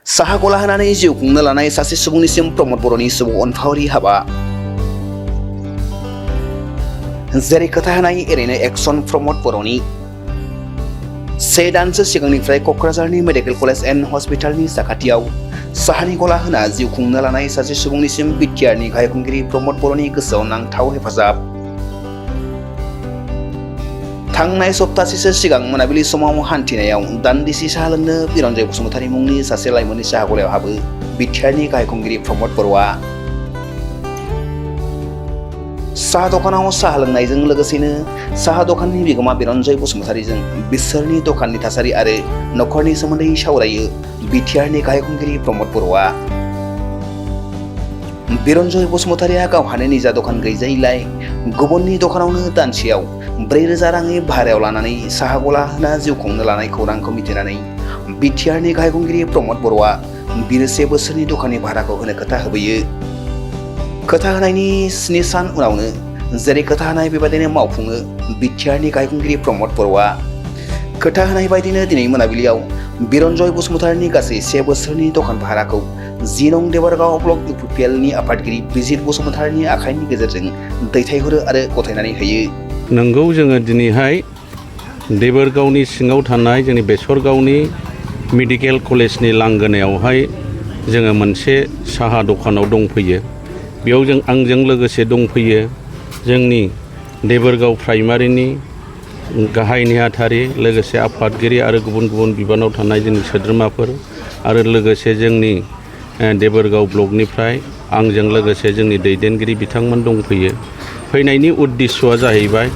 साहा गला होनानै जिउ खुंनो लानाय सासे सुबुंनिसिम प्रमद बर'नि सुबुं अनफावरि हाबा। जेरै खोथा होनाय एरैनो एकसन प्रमद बर'नि 1 दानसो सिगांनिफ्राय क'क्राझारनि मेडिकेल कलेज एन्ड हस्पिटालनि साखाथियाव साहानि गला होना जिउ खुंनो लानाय सासे सुबुंनिसिम बिटिआरनि गाहाय खुंगिरि प्रमद बर'नि गोसोआव नांथाव हेफाजाब। थांनाय सप्तासेसो सिगां मोनाबिलि समाव हान्थिनायाव दान्दिसे साहा लोंनो बिरन्जय बसुमतारी मुंनि सासे लाइमोननि साहा गलायाव हाबो बिटिआरनि गाहाय खुंगिरि प्रमद बर'आ। साहा दखानाव साहा लोंनायजों लोगोसेनो साहा दखाननि बिगोमा बिरन्जय बसुमतारीजों बिसोरनि दखाननि थासारि आरो नखरनि सोमोन्दै सावरायो बिटिआरनि गाहाय खुंगिरि प्रमद बर'आ। बिरन्जय बसुमतारीया गावहानो निजा दखान गैजायैलाय गुबुननि दखानावनो दानसेयाव 4,000 राङै भारायाव लानानै साहा गला होना जिउ खुंनो लानाय खौरांखौ मिथिनानै बिटिआरनि गाहाय खुंगिरि प्रमद बर'आ बिनो 1 बोसोरनि दखाननि भाराखौ होनो खोथा होबोयो। खोथा होनायनि 7 सान उनावनो जेरै खोथा होनाय बेबायदिनो मावफुङो बिटिआरनि गाहाय खुंगिरि प्रमद बर'आ। खोथा होनाय बायदिनो दिनै मोनाबिलियाव बिरन्जय बसुमतारीनि गासै 1 बोसोरनि दखान भाराखौ 10 नं देबरगाव ब्लक इउपिपिएलनि आफादगिरि बिजित बसुमतारीनि आखाइनि गेजेरजों दैथायहरो आरो गथायनानै होयो। नंगौ, जोङो दिनैहाय देबरगावनि सिङाव थानाय जोंनि बेसरगावनि मेडिकेल कलेजनि लांगोनायावहाय जोङो मोनसे साहा दखानाव दंफैयो। बेयाव आंजों लोगोसे दंफैयो जोंनि देबरगाव प्राइमारिनि गाहाय नेहाथारि, लोगोसे आफादगिरि आरो गुबुन गुबुन बिबानाव थानाय जोंनि सोद्रोमाफोर आरो लोगोसे जोंनि देबरगाव ब्लकनिफ्राय आंजों लोगोसे जोंनि दैदेनगिरि बिथांमोन दंफैयो। फैनायनि उद्देश्यआ जाहैबाय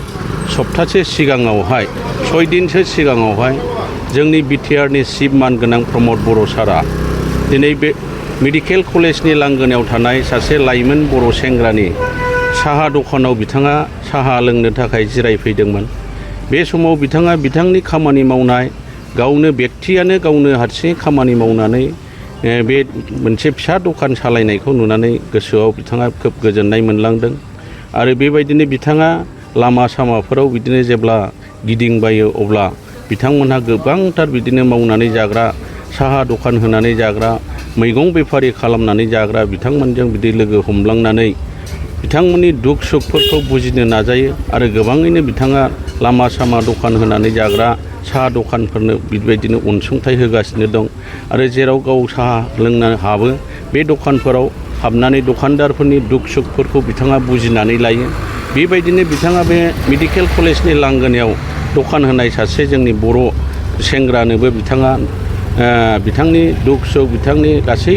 सप्तासे सिगाङावहाय 6 दिनसो सिगाङावहाय जोंनि बिटिआरनि चिफ मानगोनां प्रमद बर' सारा दिनै बे मेडिकेल कलेजनि लांगोनायाव थानाय सासे लाइमोन बर' सेंग्रानि साहा दखानाव बिथाङा साहा लोंनो थाखाय जिरायफैदोंमोन। बे समाव बिथाङा बिथांनि खामानि मावनाय गावनो बेक्तियानो गावनो हारसिङै खामानि मावनानै बे मोनसे फिसा दखान सालायनायखौ नुनानै गोसोआव बिथाङा खोब गोजोननाय मोनलांदों। आरो बेबायदिनो बिथाङा लामा सामाफोराव बिदिनो जेब्ला गिदिंबायो अब्ला बिथांमोनहा गोबांथार बिदिनो मावनानै जाग्रा, साहा दखान होनानै जाग्रा, मैगं बेफारि खालामनानै जाग्रा बिथांमोनजों बिदि लोगो हमलांनानै बिथांमोननि दुख सुखफोरखौ बुजिनो नाजायो आरो गोबाङैनो बिथाङा लामा सामा दखान होनानै जाग्रा साहा दखानफोरनो बेबायदिनो अनसुंथाइ होगासिनो दं। आरो जेराव गाव साहा लोंनो हाबो बे दखानफोराव हाबनानै दखानदारफोरनि दुख सुखफोरखौ बिथाङा बुजिनानै लायो। बेबायदिनो बिथाङा बे मेडिकेल कलेजनि लांगोनायाव दखान होनाय सासे जोंनि बर' सेंग्रानोबो बिथाङा बिथांनि दुख सुख, बिथांनि गासै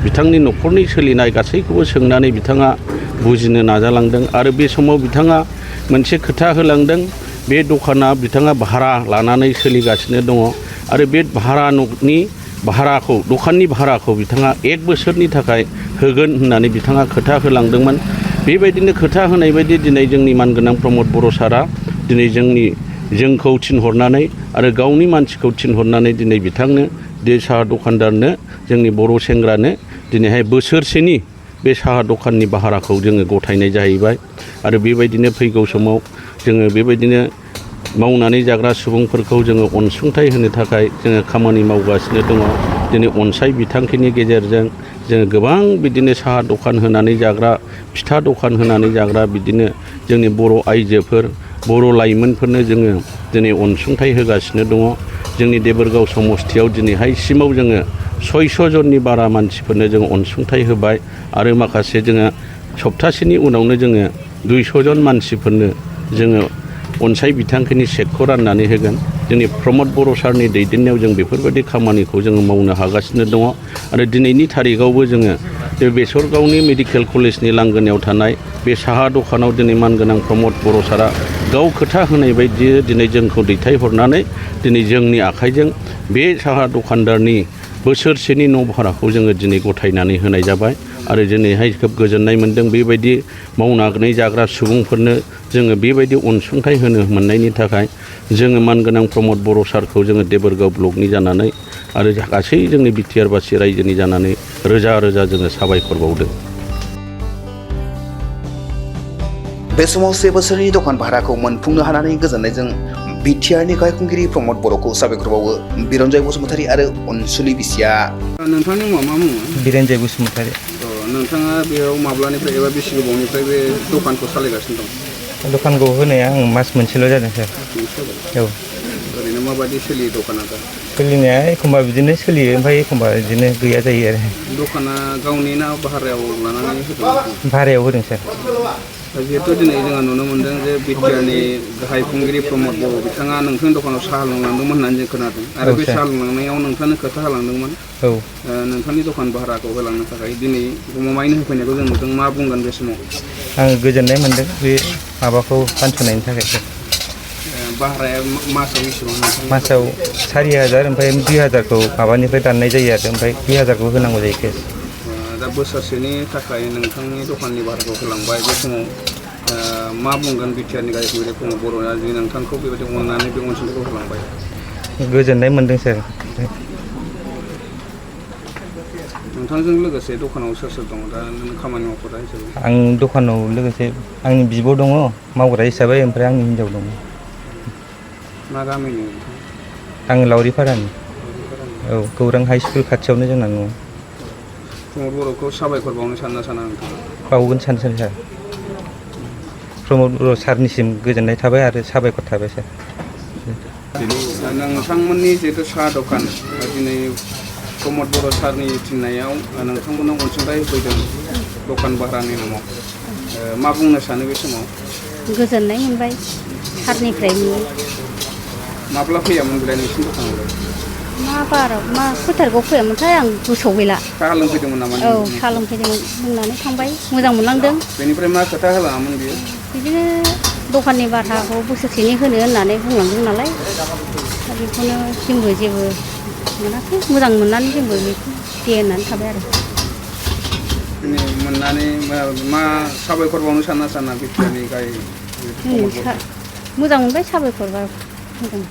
बिथांनि न'खरनि सोलिनाय गासैखौबो सोंनानै बिथाङा बुजिनो नाजालांदों। आरो बे समाव बिथाङा मोनसे खोथा होलांदों, बे दखाना बिथाङा भारा लानानै सोलिगासिनो दङ आरो बे दखाननि भाराखौ बिथाङा 1 बोसोरनि थाखाय होगोन होननानै बिथाङा खोथा होलांदोंमोन। बेबायदिनो खोथा होनाय बायदि दिनै जोंनि मानगोनां प्रमद बर' सारा दिनै जोंखौ थिनहरनानै आरो गावनि मानसिखौ थिनहरनानै दिनै बिथांनो बे साहा दखानदारनो, जोंनि बर' सेंग्रानो दिनैहाय बोसोरसेनि बे साहा दखाननि भाराखौ जोङो गथायनाय जाहैबाय। आरो बेबायदिनो फैगौ समाव जोङो बेबायदिनो मावनानै जाग्रा सुबुंफोरखौ जोङो अनसुंथाइ होनो थाखाय जोङो खामानि मावगासिनो दङ। दिनै अनसाय बिथांखिनि गेजेरजों जोङो गोबां बिदिनो साहा दखान होनानै जाग्रा, फिथा दखान होनानै जाग्रा बिदिनो जोंनि बर' आइजोफोर, बर' लाइमोनफोरनो जोङो दिनै अनसुंथाइ होगासिनो दङ। जोंनि देबरगाव समस्तियाव दिनैहायसिमाव जोङो 600 जननि बारा मानसिफोरनो जोङो अनसुंथाइ होबाय आरो माखासे जोङो सप्तासेनि उनावनो जोङो 200 जन मानसिफोरनो जोङो अनसाय बिथांखिनि चेकखौ राननानै होगोन। जोंनि प्रमद बर' सारनि दैदेननायाव जों बेफोरबायदि खामानिखौ जोङो मावनो हागासिनो दङ। आरो दिनैनि थारिखआवबो जोङो बे बेसरगावनि मेडिकेल कलेजनि लांगोनायाव थानाय बे साहा दखानाव दिनै मानगोनां प्रमद बर' सारा गाव खोथा होनाय बायदि दिनै जोंखौ दैथायहरनानै दिनै जोंनि आखाइजों बे साहा दखानदारनि बोसोरसेनि न' भाराखौ जोङो दिनै गथायनानै होनाय जाबाय। आरो दिनैहाय खोब गोजोननाय मोनदों बेबायदि मावनानै जाग्रा सुबुंफोरनो जोङो बेबायदि अनसुंथाइ होनो मोननायनि थाखाय जोङो मानगोनां प्रमद बर' सारखौ जोङो देबरगाव ब्लकनि जानानै आरो गासै जोंनि बिटिआरबासि रायजोनि जानानै रोजा रोजा जोङो साबायखर बावदों। बे समाव 1 बोसोरनि दखान भाराखौ मोनफुंनो हानानै गोजोननायजों बिटिआरनि गायखंगिरि प्रमद बर'खौ साबायखर बावो बिरन्जय बसुमतारी आरो अनसुलि बिसिया। नोंथांनि मुङा मा मुङा? बिरन्जय बसुमतारी। नोंथाङा बेयाव माब्लानिफ्राय एबा बेसे गोबावनिफ्राय बे दखानखौ सालायगासिनो दं? दखानखौ होनाया आं मास मोनसेल' जादों सार। औ। ओरैनो माबायदि सोलियो दखाना दा? सोलिनाया एखमबा बिदिनो सोलियो ओमफ्राय एखमबा बिदिनो गैया जायो आरो। दखाना गावनि ना भारायाव लानानै होदों? भारायाव होदों सार। जिहेतु दिनै जोंहा नुनो मोनदों जे बिटिआरनि गाहाय खुंगिरि प्रमद बर' बिथाङा नोंथांनि दखानाव साहा लोंलांदोंमोन होननानै जों खोनादों आरो बे साहा लोंलांनायाव नोंथांनो खोथा होलांदोंमोन नोंथांनि दखान भाराखौ होलांनो थाखाय दिनै गमामायैनो होफैनायखौ जों नुदों। मा बुंगोन बे समाव? आङो गोजोननाय मोनदों बे माबाखौ बानस'नायनि थाखाय सार। भाराया मासाव बेसेबां? मासाव 4000 ओमफ्राय 2000खौ माबानिफ्राय दाननाय जायो आरो ओमफ्राय 2000खौ होनांगौ जायो केस। दा बोसोरसेनि थाखाय नोंथांनि दखाननि भाराखौ होलांबाय बे समाव मा बुंगोन बिटिआरनि गाहाय खुंगिरि प्रमद बर'आ जि नोंथांखौ बेबायदि अननानै बे अनसुंथाइखौ होलांबाय? गोजोननाय मोनदों सार। नोंथांजों लोगोसे दखानाव सोर सोर दङ दा नों खामानि मावग्रा हिसाबै? आं दखानाव लोगोसे आंनि बिब' दङ मावग्रा हिसाबै ओमफ्राय आंनि हिन्जाव दङ। मा गामिनि? आङो लावरिपारानि। औ, गौरां हाइ स्कुल खाथियावनो जोंना न'आ। प्रमद बर'खौ साबायखर बावनो सानना साना नोंथाङा? बावगोन सानो सार। प्रमद बर' सारनिसिम गोजोननाय थाबाय आरो साबायखर थाबाय सार। नोंथांमोननि जिहेतु साहा दखान दिनै प्रमद बर' सारनि थिननायाव नोंथांमोनाव अनसुंथाइ होफैदों दखान भारानि नामाव, मा बुंनो सानो बे समाव? गोजोननाय मोनबाय सारनिफ्राय। माब्ला फैयामोन बेलाय नोंसिनि दखानावलाय? मा बाराव मा खैटारिखआव फैयामोनथाय आं गोसोआव गैला। साहा लोंफैदोंमोन नामा? औ, साहा लोंफैदोंमोन, लोंनानै थांबाय, मोजां मोनलांदों। बेनिफ्राय मा खोथा होलाङामोन बियो? बिदिनो दखाननि भाराखौ बोसोरसेनि होनो होननानै बुंलांदों नालाय दा बेखौनो जोंबो जेबो मोनाखै, मोजां मोननानै जोंबो बेखौ दे होननानै थाबाय आरो। मोननानै मा साबायखर बावनो सानना साना बिटिआरनि गाहाय? मोजां मोनबाय, साबायखर मोजां।